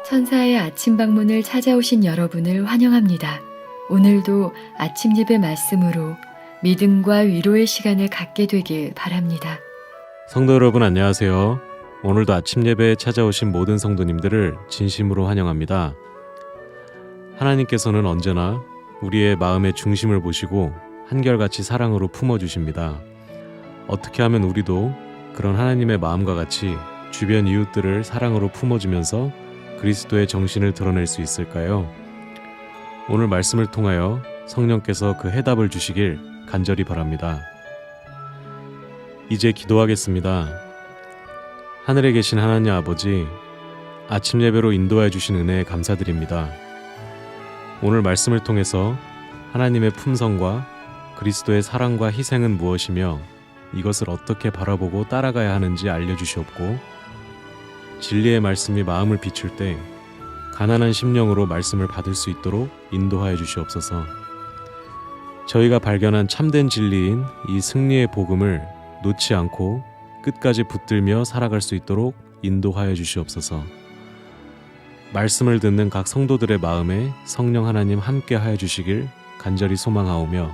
천사의 아침 방문을 찾아오신 여러분을 환영합니다. 오늘도 아침 예배 말씀으로 믿음과 위로의 시간을 갖게 되길 바랍니다. 성도 여러분 안녕하세요. 오늘도 아침 예배에 찾아오신 모든 성도님들을 진심으로 환영합니다. 하나님께서는 언제나 우리의 마음의 중심을 보시고 한결같이 사랑으로 품어주십니다. 어떻게 하면 우리도 그런 하나님의 마음과 같이 주변 이웃들을 사랑으로 품어주면서 그리스도의 정신을 드러낼 수 있을까요? 오늘 말씀을 통하여 성령께서 그 해답을 주시길 간절히 바랍니다. 이제 기도하겠습니다. 하늘에 계신 하나님 아버지, 아침 예배로 인도해 주신 은혜에 감사드립니다. 오늘 말씀을 통해서 하나님의 품성과 그리스도의 사랑과 희생은 무엇이며 이것을 어떻게 바라보고 따라가야 하는지 알려주시옵고, 진리의 말씀이 마음을 비출 때 가난한 심령으로 말씀을 받을 수 있도록 인도하여 주시옵소서. 저희가 발견한 참된 진리인 이 승리의 복음을 놓지 않고 끝까지 붙들며 살아갈 수 있도록 인도하여 주시옵소서. 말씀을 듣는 각 성도들의 마음에 성령 하나님 함께 하여 주시길 간절히 소망하오며,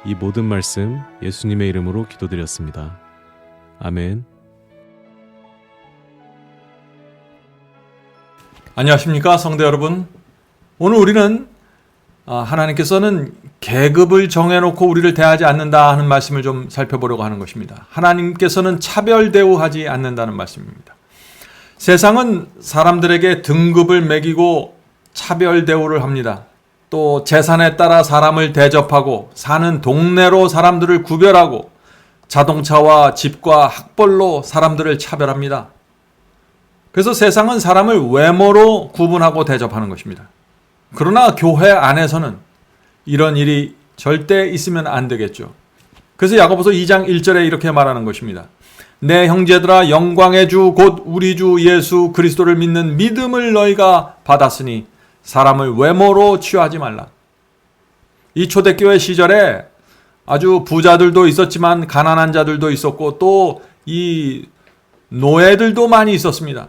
이 모든 말씀 예수님의 이름으로 기도드렸습니다. 아멘. 안녕하십니까 성도 여러분. 오늘 우리는 하나님께서는 계급을 정해놓고 우리를 대하지 않는다 하는 말씀을 좀 살펴보려고 하는 것입니다. 하나님께서는 차별 대우하지 않는다는 말씀입니다. 세상은 사람들에게 등급을 매기고 차별 대우를 합니다. 또 재산에 따라 사람을 대접하고 사는 동네로 사람들을 구별하고 자동차와 집과 학벌로 사람들을 차별합니다. 그래서 세상은 사람을 외모로 구분하고 대접하는 것입니다. 그러나 교회 안에서는 이런 일이 절대 있으면 안 되겠죠. 그래서 야고보서 2장 1절에 이렇게 말하는 것입니다. 내 형제들아, 영광의 주 곧 우리 주 예수 그리스도를 믿는 믿음을 너희가 받았으니 사람을 외모로 취하지 말라. 이 초대교회 시절에 아주 부자들도 있었지만 가난한 자들도 있었고 또 이 노예들도 많이 있었습니다.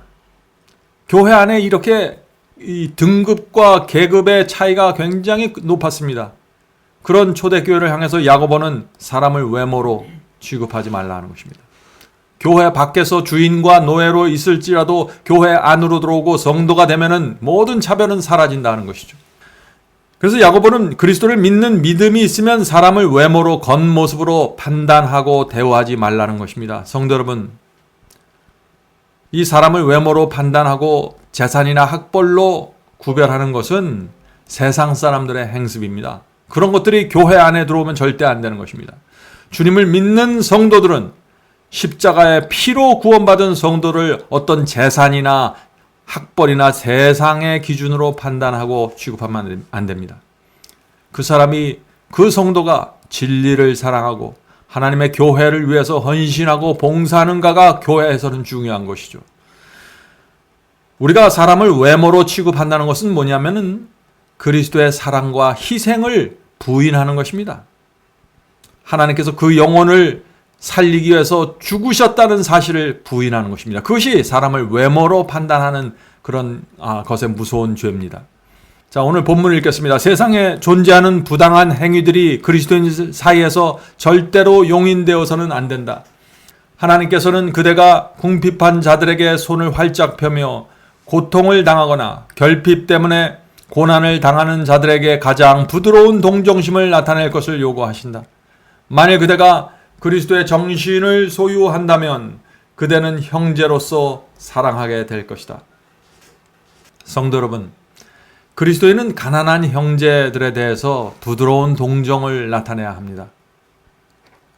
교회 안에 이렇게 이 등급과 계급의 차이가 굉장히 높았습니다. 그런 초대교회를 향해서 야고보는 사람을 외모로 취급하지 말라 하는 것입니다. 교회 밖에서 주인과 노예로 있을지라도 교회 안으로 들어오고 성도가 되면은 모든 차별은 사라진다는 것이죠. 그래서 야고보는 그리스도를 믿는 믿음이 있으면 사람을 외모로 겉모습으로 판단하고 대우하지 말라는 것입니다. 성도 여러분, 이 사람을 외모로 판단하고 재산이나 학벌로 구별하는 것은 세상 사람들의 행습입니다. 그런 것들이 교회 안에 들어오면 절대 안 되는 것입니다. 주님을 믿는 성도들은 십자가의 피로 구원받은 성도를 어떤 재산이나 학벌이나 세상의 기준으로 판단하고 취급하면 안 됩니다. 그 사람이, 그 성도가 진리를 사랑하고 하나님의 교회를 위해서 헌신하고 봉사하는가가 교회에서는 중요한 것이죠. 우리가 사람을 외모로 취급한다는 것은 뭐냐면은 그리스도의 사랑과 희생을 부인하는 것입니다. 하나님께서 그 영혼을 살리기 위해서 죽으셨다는 사실을 부인하는 것입니다. 그것이 사람을 외모로 판단하는 그런 것의 무서운 죄입니다. 자, 오늘 본문을 읽겠습니다. 세상에 존재하는 부당한 행위들이 그리스도인 사이에서 절대로 용인되어서는 안 된다. 하나님께서는 그대가 궁핍한 자들에게 손을 활짝 펴며 고통을 당하거나 결핍 때문에 고난을 당하는 자들에게 가장 부드러운 동정심을 나타낼 것을 요구하신다. 만일 그대가 그리스도의 정신을 소유한다면 그대는 형제로서 사랑하게 될 것이다. 성도 여러분, 그리스도인은 가난한 형제들에 대해서 부드러운 동정을 나타내야 합니다.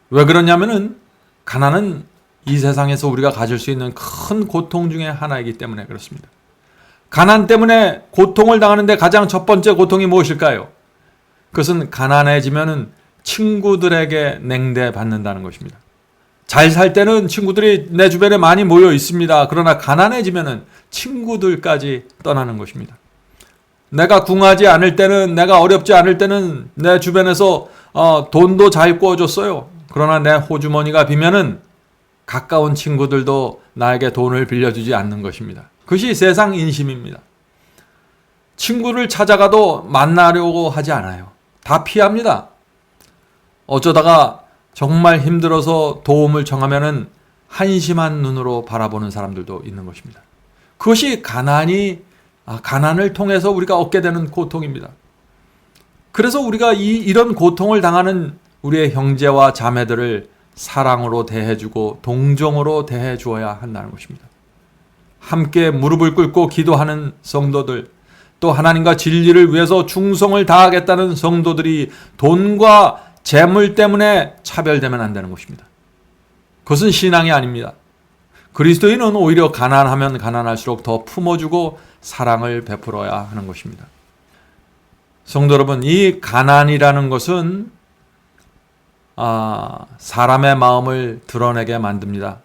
왜 그러냐면은 가난은 이 세상에서 우리가 가질 수 있는 큰 고통 중에 하나이기 때문에 그렇습니다. 가난 때문에 고통을 당하는데 가장 첫 번째 고통이 무엇일까요? 그것은 가난해지면은 친구들에게 냉대받는다는 것입니다. 잘 살 때는 친구들이 내 주변에 많이 모여 있습니다. 그러나 가난해지면은 친구들까지 떠나는 것입니다. 내가 궁하지 않을 때는, 내가 어렵지 않을 때는 내 주변에서 돈도 잘 구워줬어요. 그러나 내 호주머니가 비면은 가까운 친구들도 나에게 돈을 빌려주지 않는 것입니다. 그것이 세상 인심입니다. 친구를 찾아가도 만나려고 하지 않아요. 다 피합니다. 어쩌다가 정말 힘들어서 도움을 청하면은 한심한 눈으로 바라보는 사람들도 있는 것입니다. 그것이 가난을 통해서 우리가 얻게 되는 고통입니다. 그래서 우리가 이런 고통을 당하는 우리의 형제와 자매들을 사랑으로 대해주고 동정으로 대해주어야 한다는 것입니다. 함께 무릎을 꿇고 기도하는 성도들, 또 하나님과 진리를 위해서 충성을 다하겠다는 성도들이 돈과 재물 때문에 차별되면 안 되는 것입니다. 그것은 신앙이 아닙니다. 그리스도인은 오히려 가난하면 가난할수록 더 품어주고 사랑을 베풀어야 하는 것입니다. 성도 여러분, 이 가난이라는 것은 사람의 마음을 드러내게 만듭니다.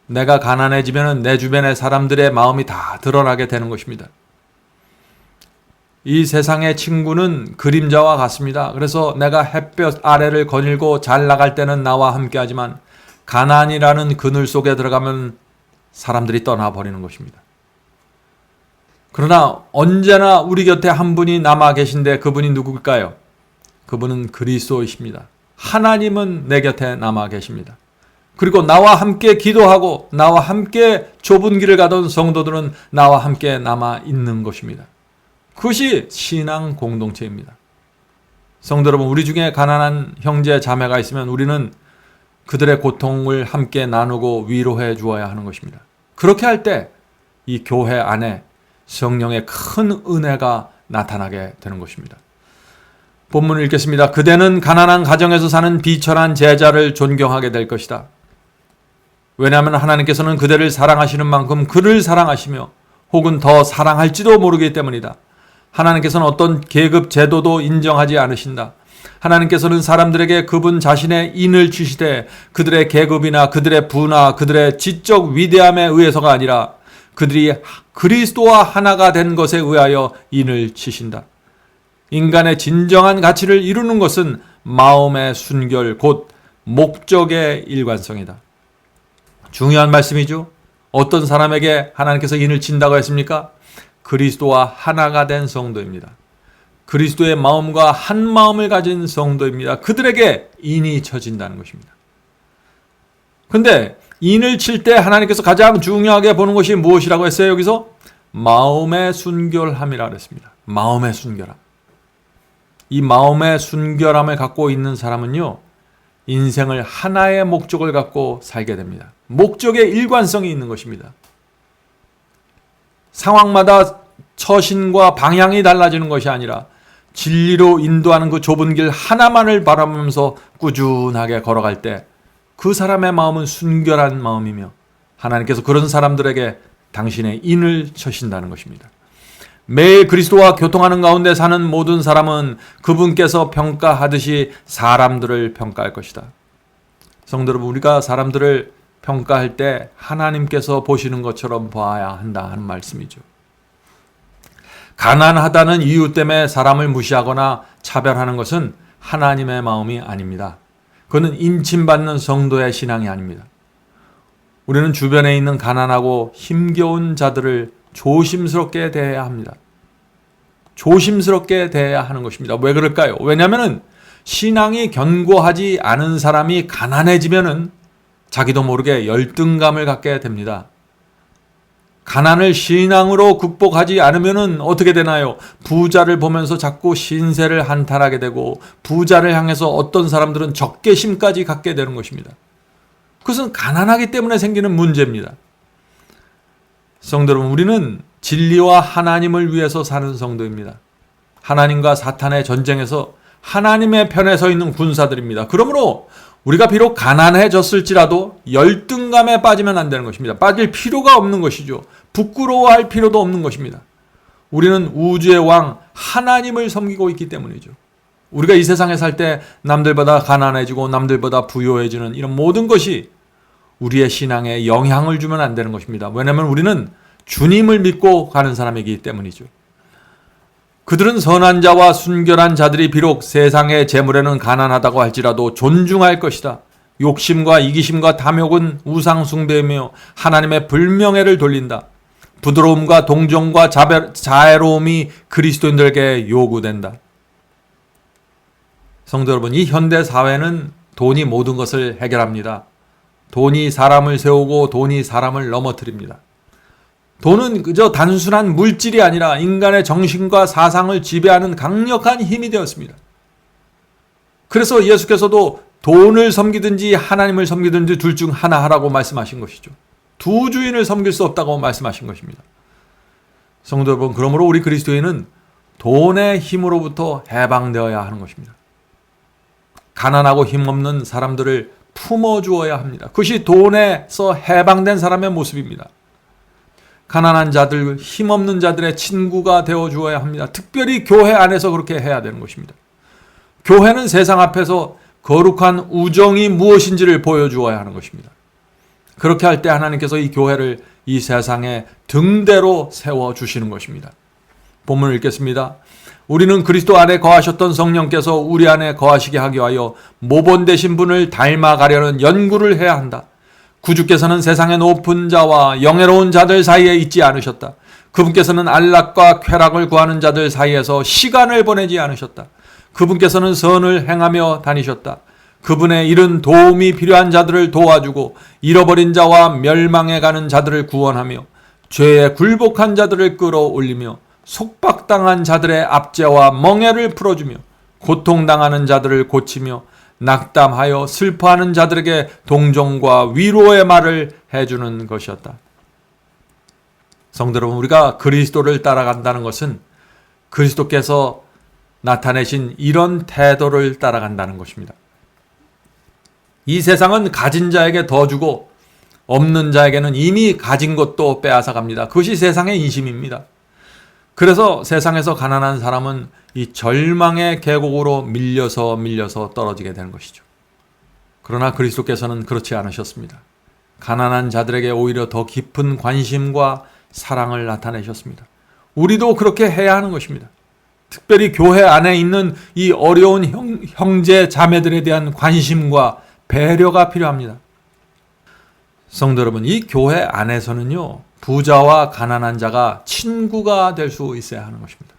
내가 가난해지면 내 주변의 사람들의 마음이 다 드러나게 되는 것입니다. 이 세상의 친구는 그림자와 같습니다. 그래서 내가 햇볕 아래를 거닐고 잘 나갈 때는 나와 함께하지만 가난이라는 그늘 속에 들어가면 사람들이 떠나버리는 것입니다. 그러나 언제나 우리 곁에 한 분이 남아 계신데 그분이 누구일까요? 그분은 그리스도이십니다. 하나님은 내 곁에 남아 계십니다. 그리고 나와 함께 기도하고 나와 함께 좁은 길을 가던 성도들은 나와 함께 남아 있는 것입니다. 그것이 신앙 공동체입니다. 성도 여러분, 우리 중에 가난한 형제 자매가 있으면 우리는 그들의 고통을 함께 나누고 위로해 주어야 하는 것입니다. 그렇게 할 때 이 교회 안에 성령의 큰 은혜가 나타나게 되는 것입니다. 본문을 읽겠습니다. 그대는 가난한 가정에서 사는 비천한 제자를 존경하게 될 것이다. 왜냐하면 하나님께서는 그대를 사랑하시는 만큼 그를 사랑하시며 혹은 더 사랑할지도 모르기 때문이다. 하나님께서는 어떤 계급 제도도 인정하지 않으신다. 하나님께서는 사람들에게 그분 자신의 인을 주시되 그들의 계급이나 그들의 부나 그들의 지적 위대함에 의해서가 아니라 그들이 그리스도와 하나가 된 것에 의하여 인을 치신다. 인간의 진정한 가치를 이루는 것은 마음의 순결, 곧 목적의 일관성이다. 중요한 말씀이죠. 어떤 사람에게 하나님께서 인을 친다고 했습니까? 그리스도와 하나가 된 성도입니다. 그리스도의 마음과 한 마음을 가진 성도입니다. 그들에게 인이 쳐진다는 것입니다. 근데 인을 칠 때 하나님께서 가장 중요하게 보는 것이 무엇이라고 했어요? 여기서 마음의 순결함이라고 그랬습니다. 마음의 순결함. 이 마음의 순결함을 갖고 있는 사람은요, 인생을 하나의 목적을 갖고 살게 됩니다. 목적의 일관성이 있는 것입니다. 상황마다 처신과 방향이 달라지는 것이 아니라 진리로 인도하는 그 좁은 길 하나만을 바라보면서 꾸준하게 걸어갈 때 그 사람의 마음은 순결한 마음이며 하나님께서 그런 사람들에게 당신의 인을 쳐신다는 것입니다. 매일 그리스도와 교통하는 가운데 사는 모든 사람은 그분께서 평가하듯이 사람들을 평가할 것이다. 성도 여러분, 우리가 사람들을 평가할 때 하나님께서 보시는 것처럼 봐야 한다 하는 말씀이죠. 가난하다는 이유 때문에 사람을 무시하거나 차별하는 것은 하나님의 마음이 아닙니다. 그것은 인침받는 성도의 신앙이 아닙니다. 우리는 주변에 있는 가난하고 힘겨운 자들을 조심스럽게 대해야 합니다. 조심스럽게 대해야 하는 것입니다. 왜 그럴까요? 왜냐하면 신앙이 견고하지 않은 사람이 가난해지면은 자기도 모르게 열등감을 갖게 됩니다. 가난을 신앙으로 극복하지 않으면 어떻게 되나요? 부자를 보면서 자꾸 신세를 한탄하게 되고 부자를 향해서 어떤 사람들은 적개심까지 갖게 되는 것입니다. 그것은 가난하기 때문에 생기는 문제입니다. 성도 여러분, 우리는 진리와 하나님을 위해서 사는 성도입니다. 하나님과 사탄의 전쟁에서 하나님의 편에 서 있는 군사들입니다. 그러므로 우리가 비록 가난해졌을지라도 열등감에 빠지면 안 되는 것입니다. 빠질 필요가 없는 것이죠. 부끄러워할 필요도 없는 것입니다. 우리는 우주의 왕 하나님을 섬기고 있기 때문이죠. 우리가 이 세상에 살 때 남들보다 가난해지고 남들보다 부유해지는 이런 모든 것이 우리의 신앙에 영향을 주면 안 되는 것입니다. 왜냐하면 우리는 주님을 믿고 가는 사람이기 때문이죠. 그들은 선한 자와 순결한 자들이 비록 세상의 재물에는 가난하다고 할지라도 존중할 것이다. 욕심과 이기심과 탐욕은 우상 숭배이며 하나님의 불명예를 돌린다. 부드러움과 동정과 자애로움이 그리스도인들에게 요구된다. 성도 여러분, 이 현대 사회는 돈이 모든 것을 해결합니다. 돈이 사람을 세우고 돈이 사람을 넘어뜨립니다. 돈은 그저 단순한 물질이 아니라 인간의 정신과 사상을 지배하는 강력한 힘이 되었습니다. 그래서 예수께서도 돈을 섬기든지 하나님을 섬기든지 둘 중 하나 하라고 말씀하신 것이죠. 두 주인을 섬길 수 없다고 말씀하신 것입니다. 성도 여러분, 그러므로 우리 그리스도인은 돈의 힘으로부터 해방되어야 하는 것입니다. 가난하고 힘없는 사람들을 품어주어야 합니다. 그것이 돈에서 해방된 사람의 모습입니다. 가난한 자들, 힘없는 자들의 친구가 되어주어야 합니다. 특별히 교회 안에서 그렇게 해야 되는 것입니다. 교회는 세상 앞에서 거룩한 우정이 무엇인지를 보여주어야 하는 것입니다. 그렇게 할 때 하나님께서 이 교회를 이 세상의 등대로 세워주시는 것입니다. 본문을 읽겠습니다. 우리는 그리스도 안에 거하셨던 성령께서 우리 안에 거하시게 하기 위하여 모본되신 분을 닮아가려는 연구를 해야 한다. 구주께서는 세상의 높은 자와 영예로운 자들 사이에 있지 않으셨다. 그분께서는 안락과 쾌락을 구하는 자들 사이에서 시간을 보내지 않으셨다. 그분께서는 선을 행하며 다니셨다. 그분의 일은 도움이 필요한 자들을 도와주고 잃어버린 자와 멸망해 가는 자들을 구원하며 죄에 굴복한 자들을 끌어올리며 속박당한 자들의 압제와 멍에를 풀어주며 고통당하는 자들을 고치며 낙담하여 슬퍼하는 자들에게 동정과 위로의 말을 해주는 것이었다. 성도 여러분, 우리가 그리스도를 따라간다는 것은 그리스도께서 나타내신 이런 태도를 따라간다는 것입니다. 이 세상은 가진 자에게 더 주고 없는 자에게는 이미 가진 것도 빼앗아 갑니다. 그것이 세상의 인심입니다. 그래서 세상에서 가난한 사람은 이 절망의 계곡으로 밀려서 떨어지게 되는 것이죠. 그러나 그리스도께서는 그렇지 않으셨습니다. 가난한 자들에게 오히려 더 깊은 관심과 사랑을 나타내셨습니다. 우리도 그렇게 해야 하는 것입니다. 특별히 교회 안에 있는 이 어려운 형제 자매들에 대한 관심과 배려가 필요합니다. 성도 여러분, 이 교회 안에서는요, 부자와 가난한 자가 친구가 될 수 있어야 하는 것입니다.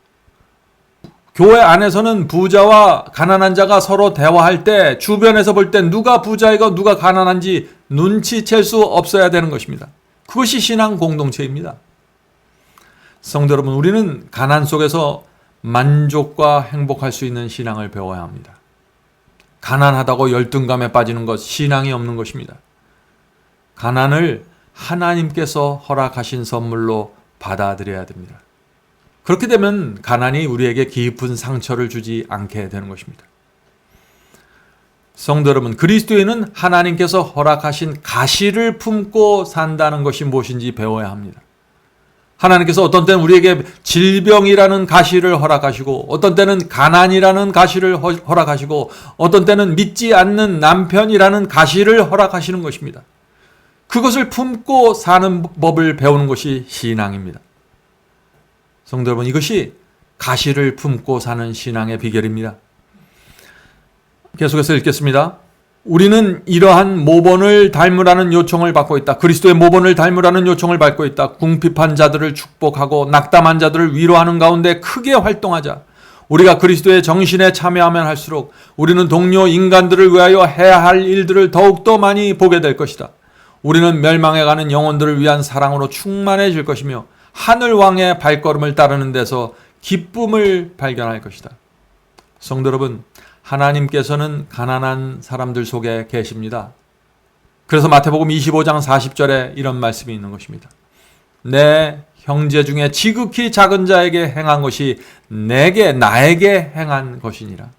교회 안에서는 부자와 가난한 자가 서로 대화할 때 주변에서 볼 때 누가 부자이고 누가 가난한지 눈치챌 수 없어야 되는 것입니다. 그것이 신앙 공동체입니다. 성도 여러분, 우리는 가난 속에서 만족과 행복할 수 있는 신앙을 배워야 합니다. 가난하다고 열등감에 빠지는 것, 신앙이 없는 것입니다. 가난을 하나님께서 허락하신 선물로 받아들여야 됩니다. 그렇게 되면 가난이 우리에게 깊은 상처를 주지 않게 되는 것입니다. 성도 여러분, 그리스도인은 하나님께서 허락하신 가시를 품고 산다는 것이 무엇인지 배워야 합니다. 하나님께서 어떤 때는 우리에게 질병이라는 가시를 허락하시고 어떤 때는 가난이라는 가시를 허락하시고 어떤 때는 믿지 않는 남편이라는 가시를 허락하시는 것입니다. 그것을 품고 사는 법을 배우는 것이 신앙입니다. 성도 여러분, 이것이 가시를 품고 사는 신앙의 비결입니다. 계속해서 읽겠습니다. 우리는 이러한 모본을 닮으라는 요청을 받고 있다. 그리스도의 모본을 닮으라는 요청을 받고 있다. 궁핍한 자들을 축복하고 낙담한 자들을 위로하는 가운데 크게 활동하자. 우리가 그리스도의 정신에 참여하면 할수록 우리는 동료 인간들을 위하여 해야 할 일들을 더욱더 많이 보게 될 것이다. 우리는 멸망해가는 영혼들을 위한 사랑으로 충만해질 것이며 하늘왕의 발걸음을 따르는 데서 기쁨을 발견할 것이다. 성도 여러분, 하나님께서는 가난한 사람들 속에 계십니다. 그래서 마태복음 25장 40절에 이런 말씀이 있는 것입니다. 내 형제 중에 지극히 작은 자에게 행한 것이 나에게 행한 것이니라.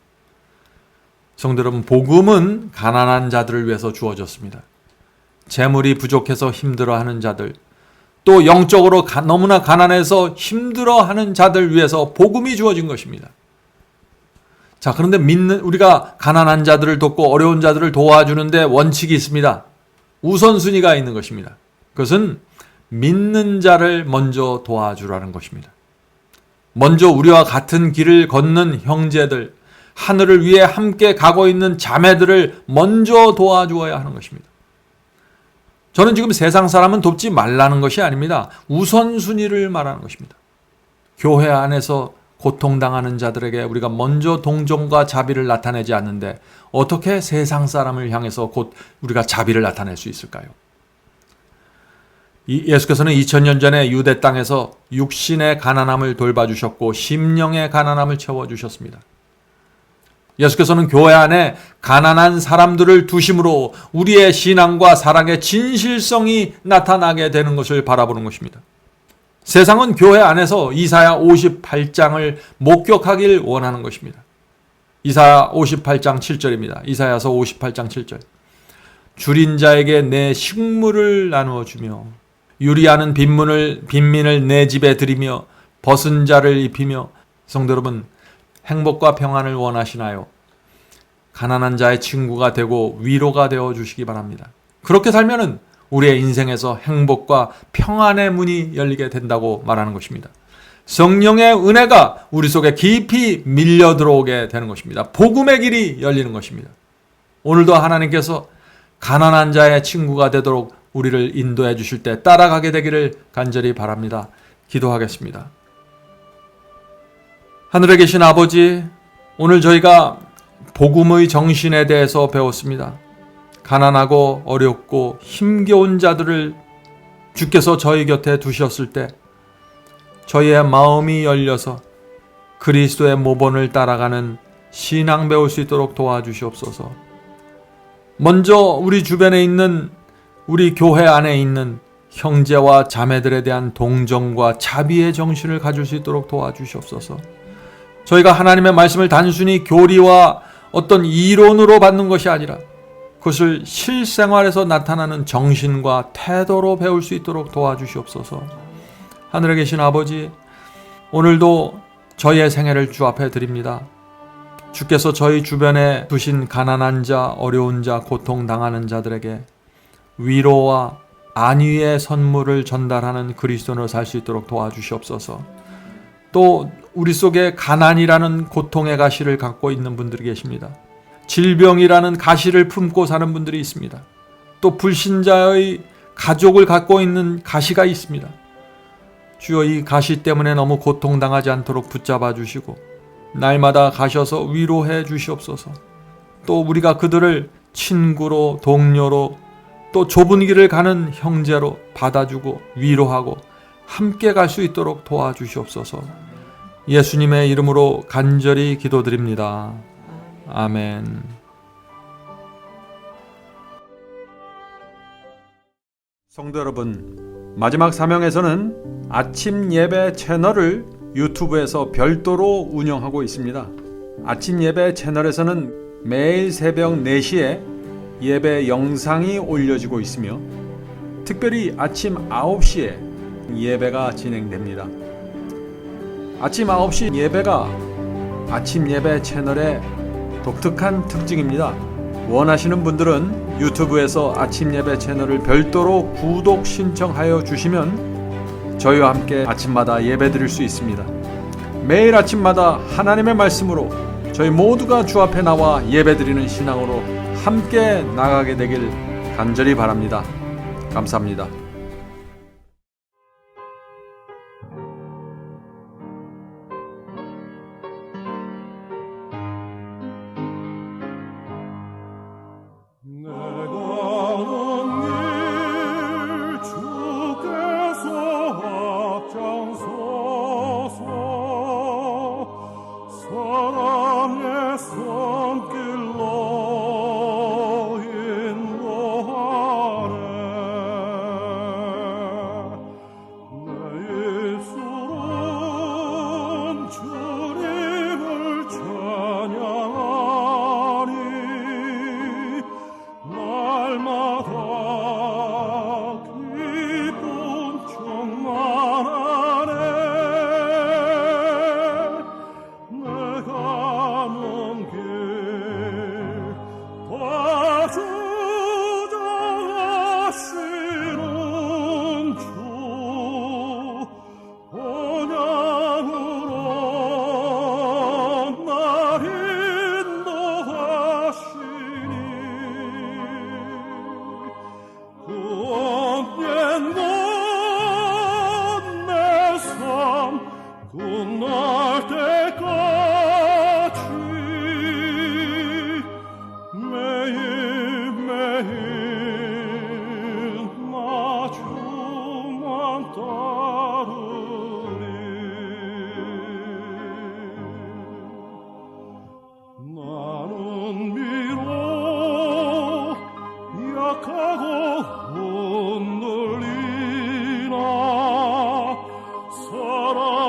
성도 여러분, 복음은 가난한 자들을 위해서 주어졌습니다. 재물이 부족해서 힘들어하는 자들, 또 영적으로 너무나 가난해서 힘들어하는 자들 위해서 복음이 주어진 것입니다. 자, 그런데 우리가 가난한 자들을 돕고 어려운 자들을 도와주는데 원칙이 있습니다. 우선순위가 있는 것입니다. 그것은 믿는 자를 먼저 도와주라는 것입니다. 먼저 우리와 같은 길을 걷는 형제들, 하늘을 위해 함께 가고 있는 자매들을 먼저 도와주어야 하는 것입니다. 저는 지금 세상 사람은 돕지 말라는 것이 아닙니다. 우선순위를 말하는 것입니다. 교회 안에서 고통당하는 자들에게 우리가 먼저 동정과 자비를 나타내지 않는데 어떻게 세상 사람을 향해서 곧 우리가 자비를 나타낼 수 있을까요? 예수께서는 2000년 전에 유대 땅에서 육신의 가난함을 돌봐주셨고 심령의 가난함을 채워주셨습니다. 예수께서는 교회 안에 가난한 사람들을 두심으로 우리의 신앙과 사랑의 진실성이 나타나게 되는 것을 바라보는 것입니다. 세상은 교회 안에서 이사야 58장을 목격하길 원하는 것입니다. 이사야 58장 7절입니다. 이사야서 58장 7절. 줄인 자에게 내 식물을 나누어 주며 유리하는 빈민을 내 집에 들이며 벗은 자를 입히며. 성도 여러분, 행복과 평안을 원하시나요? 가난한 자의 친구가 되고 위로가 되어 주시기 바랍니다. 그렇게 살면은 우리의 인생에서 행복과 평안의 문이 열리게 된다고 말하는 것입니다. 성령의 은혜가 우리 속에 깊이 밀려 들어오게 되는 것입니다. 복음의 길이 열리는 것입니다. 오늘도 하나님께서 가난한 자의 친구가 되도록 우리를 인도해 주실 때 따라가게 되기를 간절히 바랍니다. 기도하겠습니다. 하늘에 계신 아버지, 오늘 저희가 복음의 정신에 대해서 배웠습니다. 가난하고 어렵고 힘겨운 자들을 주께서 저희 곁에 두셨을 때 저희의 마음이 열려서 그리스도의 모본을 따라가는 신앙 배울 수 있도록 도와주시옵소서. 먼저 우리 주변에 있는, 우리 교회 안에 있는 형제와 자매들에 대한 동정과 자비의 정신을 가질 수 있도록 도와주시옵소서. 저희가 하나님의 말씀을 단순히 교리와 어떤 이론으로 받는 것이 아니라 그것을 실생활에서 나타나는 정신과 태도로 배울 수 있도록 도와주시옵소서. 하늘에 계신 아버지, 오늘도 저희의 생애를 주 앞에 드립니다. 주께서 저희 주변에 두신 가난한 자, 어려운 자, 고통당하는 자들에게 위로와 안위의 선물을 전달하는 그리스도인으로 살 수 있도록 도와주시옵소서. 또 우리 속에 가난이라는 고통의 가시를 갖고 있는 분들이 계십니다. 질병이라는 가시를 품고 사는 분들이 있습니다. 또 불신자의 가족을 갖고 있는 가시가 있습니다. 주여, 이 가시 때문에 너무 고통당하지 않도록 붙잡아 주시고 날마다 가셔서 위로해 주시옵소서. 또 우리가 그들을 친구로, 동료로, 또 좁은 길을 가는 형제로 받아주고 위로하고 함께 갈 수 있도록 도와주시옵소서. 예수님의 이름으로 간절히 기도드립니다. 아멘. 성도 여러분, 마지막 사명에서는 아침 예배 채널을 유튜브에서 별도로 운영하고 있습니다. 아침 예배 채널에서는 매일 새벽 4시에 예배 영상이 올려지고 있으며 특별히 아침 9시에 예배가 진행됩니다. 아침 9시 예배가 아침 예배 채널의 독특한 특징입니다. 원하시는 분들은 유튜브에서 아침 예배 채널을 별도로 구독 신청하여 주시면 저희와 함께 아침마다 예배 드릴 수 있습니다. 매일 아침마다 하나님의 말씀으로 저희 모두가 주 앞에 나와 예배 드리는 신앙으로 함께 나가게 되길 간절히 바랍니다. 감사합니다. 손길로 끝날 때까지 매일매일 나 주만 따르리. 나는 비록 약하고 흔들리나 사랑